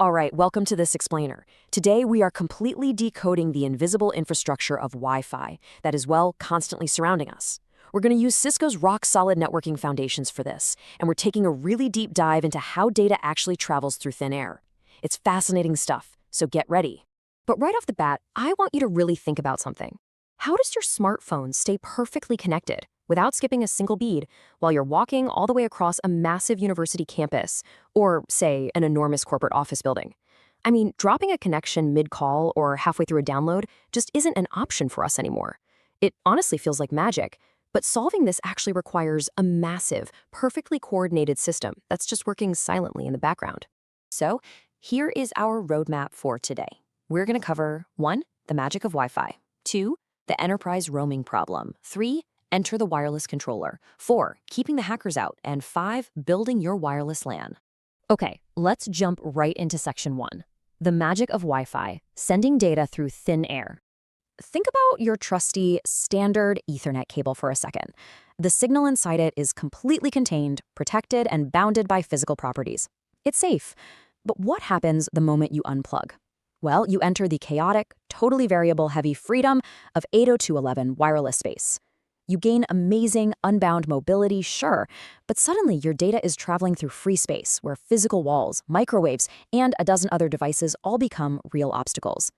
All right, welcome to this explainer. Today we are completely decoding the invisible infrastructure of Wi-Fi that is, well, constantly surrounding us. We're going to use Cisco's rock-solid networking foundations for this, and we're taking a really deep dive into how data actually travels through thin air. It's fascinating stuff, so get ready. But right off the bat, I want you to really think about something. How does your smartphone stay perfectly connected without skipping a single bead while you're walking all the way across a massive university campus or, say, an enormous corporate office building? I mean, dropping a connection mid-call or halfway through a download just isn't an option for us anymore. It honestly feels like magic, but solving this actually requires a massive, perfectly coordinated system that's just working silently in the background. So, here is our roadmap for today. We're going to cover 1. The magic of Wi-Fi, 2. The enterprise roaming problem, 3. Enter the wireless controller, 4. Keeping the hackers out, and 5. Building your wireless LAN. Okay, let's jump right into section 1. The magic of Wi-Fi, sending data through thin air. Think about your trusty standard Ethernet cable for a second. The signal inside it is completely contained, protected, and bounded by physical properties. It's safe. But what happens the moment you unplug? Well, you enter the chaotic, totally variable heavy freedom of 802.11 wireless space. You gain amazing, unbound mobility, sure, but suddenly your data is traveling through free space where physical walls, microwaves, and a dozen other devices all become real obstacles.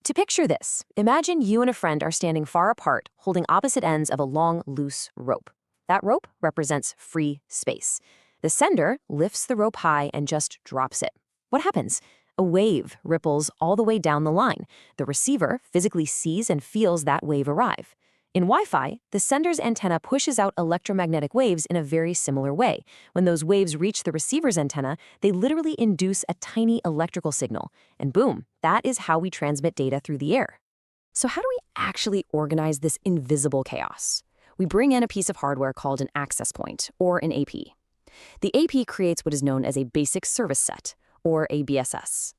To picture this, imagine you and a friend are standing far apart, holding opposite ends of a long, loose rope. That rope represents free space. The sender lifts the rope high and just drops it. What happens? A wave ripples all the way down the line. The receiver physically sees and feels that wave arrive. In Wi-Fi, the sender's antenna pushes out electromagnetic waves in a very similar way. When those waves reach the receiver's antenna, they literally induce a tiny electrical signal. And boom, that is how we transmit data through the air. So how do we actually organize this invisible chaos? We bring in a piece of hardware called an access point, or an AP. The AP creates what is known as a basic service set, or a BSS.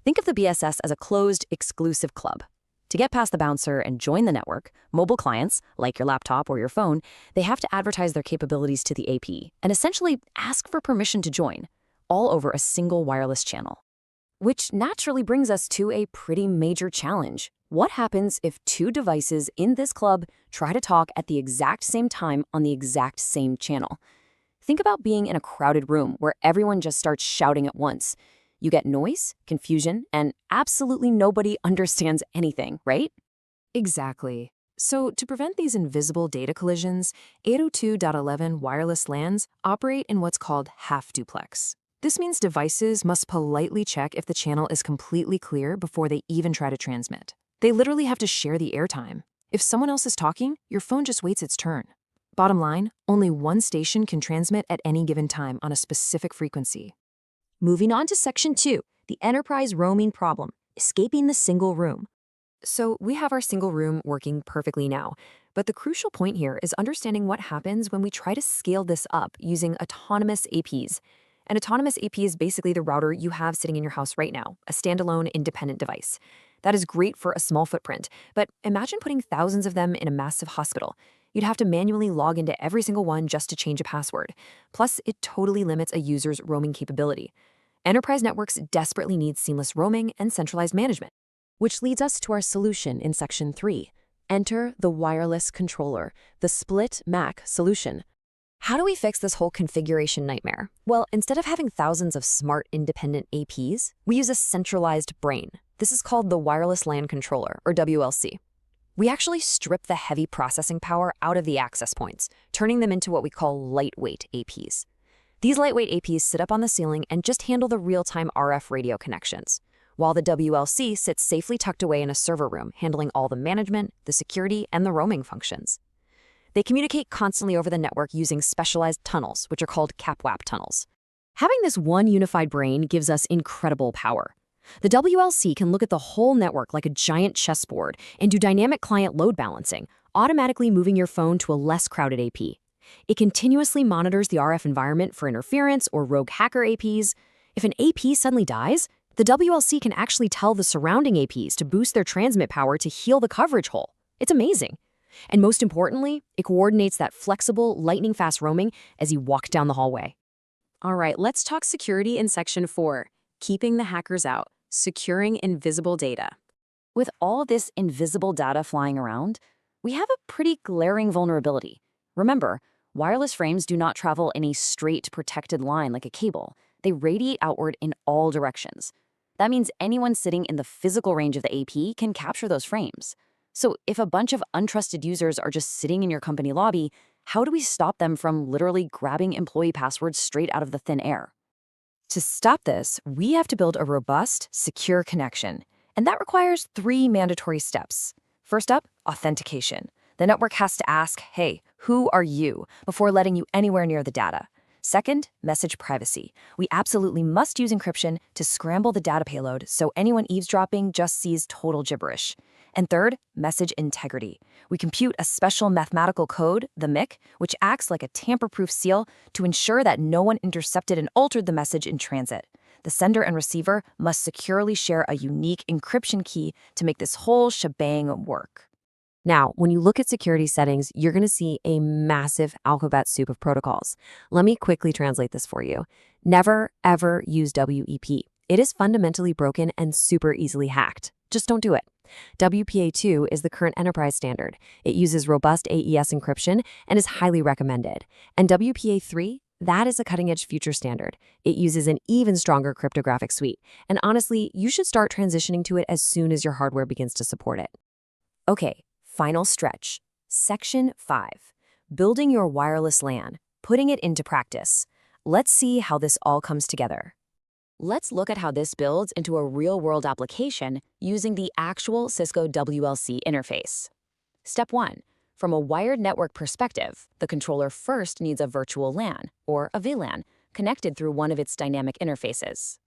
Think of the BSS as a closed, exclusive club. To get past the bouncer and join the network, mobile clients, like your laptop or your phone, they have to advertise their capabilities to the AP and essentially ask for permission to join, all over a single wireless channel. Which naturally brings us to a pretty major challenge. What happens if two devices in this club try to talk at the exact same time on the exact same channel? Think about being in a crowded room where everyone just starts shouting at once. You get noise, confusion, and absolutely nobody understands anything, right? Exactly. So to prevent these invisible data collisions, 802.11 wireless LANs operate in what's called half-duplex. This means devices must politely check if the channel is completely clear before they even try to transmit. They literally have to share the airtime. If someone else is talking, your phone just waits its turn. Bottom line, only one station can transmit at any given time on a specific frequency. Moving on to section 2, the enterprise roaming problem, escaping the single room. So we have our single room working perfectly now, but the crucial point here is understanding what happens when we try to scale this up using autonomous APs. An autonomous AP is basically the router you have sitting in your house right now, a standalone independent device. That is great for a small footprint, but imagine putting thousands of them in a massive hospital. You'd have to manually log into every single one just to change a password. Plus, it totally limits a user's roaming capability. Enterprise networks desperately need seamless roaming and centralized management. Which leads us to our solution in section 3. Enter the wireless controller, the split MAC solution. How do we fix this whole configuration nightmare? Well, instead of having thousands of smart independent APs, we use a centralized brain. This is called the wireless LAN controller, or WLC. We actually strip the heavy processing power out of the access points, turning them into what we call lightweight APs. These lightweight APs sit up on the ceiling and just handle the real-time RF radio connections, while the WLC sits safely tucked away in a server room, handling all the management, the security, and the roaming functions. They communicate constantly over the network using specialized tunnels, which are called CAPWAP tunnels. Having this one unified brain gives us incredible power. The WLC can look at the whole network like a giant chessboard and do dynamic client load balancing, automatically moving your phone to a less crowded AP. It continuously monitors the RF environment for interference or rogue hacker APs. If an AP suddenly dies, the WLC can actually tell the surrounding APs to boost their transmit power to heal the coverage hole. It's amazing. And most importantly, it coordinates that flexible, lightning-fast roaming as you walk down the hallway. All right, let's talk security in section 4. keeping the hackers out, securing invisible data. With all this invisible data flying around, we have a pretty glaring vulnerability. Remember, wireless frames do not travel in a straight protected line like a cable. They radiate outward in all directions. That means anyone sitting in the physical range of the AP can capture those frames. So if a bunch of untrusted users are just sitting in your company lobby, how do we stop them from literally grabbing employee passwords straight out of the thin air? To stop this, we have to build a robust, secure connection. And that requires 3 mandatory steps. First up, authentication. The network has to ask, hey, who are you, before letting you anywhere near the data. Second, message privacy. We absolutely must use encryption to scramble the data payload so anyone eavesdropping just sees total gibberish. And third, message integrity. We compute a special mathematical code, the MIC, which acts like a tamper-proof seal to ensure that no one intercepted and altered the message in transit. The sender and receiver must securely share a unique encryption key to make this whole shebang work. Now, when you look at security settings, you're going to see a massive alphabet soup of protocols. Let me quickly translate this for you. Never, ever use WEP. It is fundamentally broken and super easily hacked. Just don't do it. WPA2 is the current enterprise standard. It uses robust AES encryption and is highly recommended. And WPA3, that is a cutting-edge future standard. It uses an even stronger cryptographic suite. And honestly, you should start transitioning to it as soon as your hardware begins to support it. Okay, final stretch. Section 5. Building your wireless LAN, putting it into practice. Let's see how this all comes together. Let's look at how this builds into a real-world application using the actual Cisco WLC interface. Step 1. From a wired network perspective, the controller first needs a virtual LAN, or a VLAN, connected through one of its dynamic interfaces.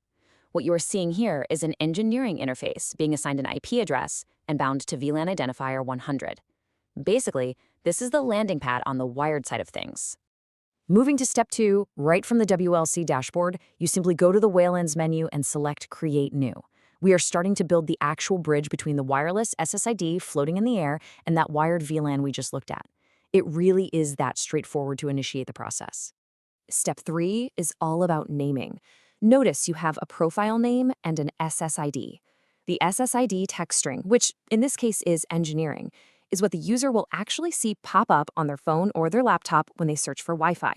What you are seeing here is an engineering interface being assigned an IP address and bound to VLAN identifier 100. Basically, this is the landing pad on the wired side of things. Moving to step 2, right from the WLC dashboard, you simply go to the WLANs menu and select Create New. We are starting to build the actual bridge between the wireless SSID floating in the air and that wired VLAN we just looked at. It really is that straightforward to initiate the process. Step 3 is all about naming. Notice you have a profile name and an SSID. The SSID text string, which in this case is engineering, is what the user will actually see pop up on their phone or their laptop when they search for Wi-Fi.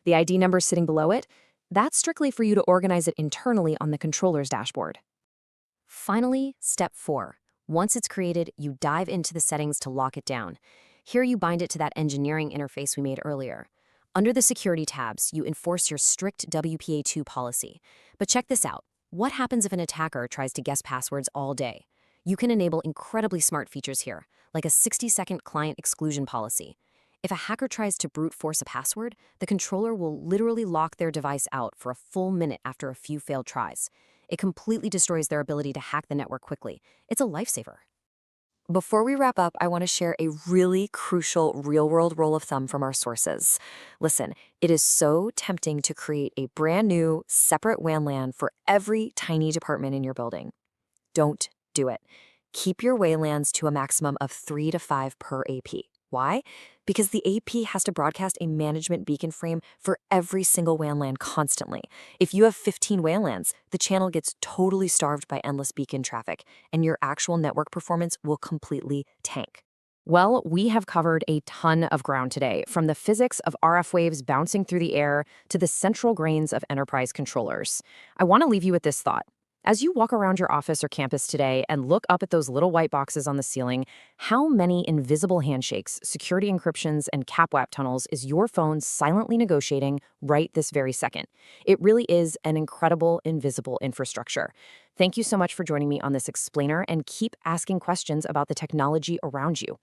The ID number sitting below it, that's strictly for you to organize it internally on the controller's dashboard. Finally, step 4. Once it's created, you dive into the settings to lock it down. Here you bind it to that engineering interface we made earlier. Under the security tabs, you enforce your strict WPA2 policy. But check this out. What happens if an attacker tries to guess passwords all day? You can enable incredibly smart features here, like a 60-second client exclusion policy. If a hacker tries to brute force a password, the controller will literally lock their device out for a full minute after a few failed tries. It completely destroys their ability to hack the network quickly. It's a lifesaver. Before we wrap up, I want to share a really crucial real-world rule of thumb from our sources. Listen, it is so tempting to create a brand new, separate WAN LAN for every tiny department in your building. Don't do it. Keep your WLANs to a maximum of 3 to 5 per AP. Why? Because the AP has to broadcast a management beacon frame for every single WAN LAN constantly. If you have 15 WLANs, the channel gets totally starved by endless beacon traffic, and your actual network performance will completely tank. Well, we have covered a ton of ground today, from the physics of RF waves bouncing through the air to the central grains of enterprise controllers. I want to leave you with this thought. As you walk around your office or campus today and look up at those little white boxes on the ceiling, how many invisible handshakes, security encryptions, and CAPWAP tunnels is your phone silently negotiating right this very second? It really is an incredible invisible infrastructure. Thank you so much for joining me on this explainer, and keep asking questions about the technology around you.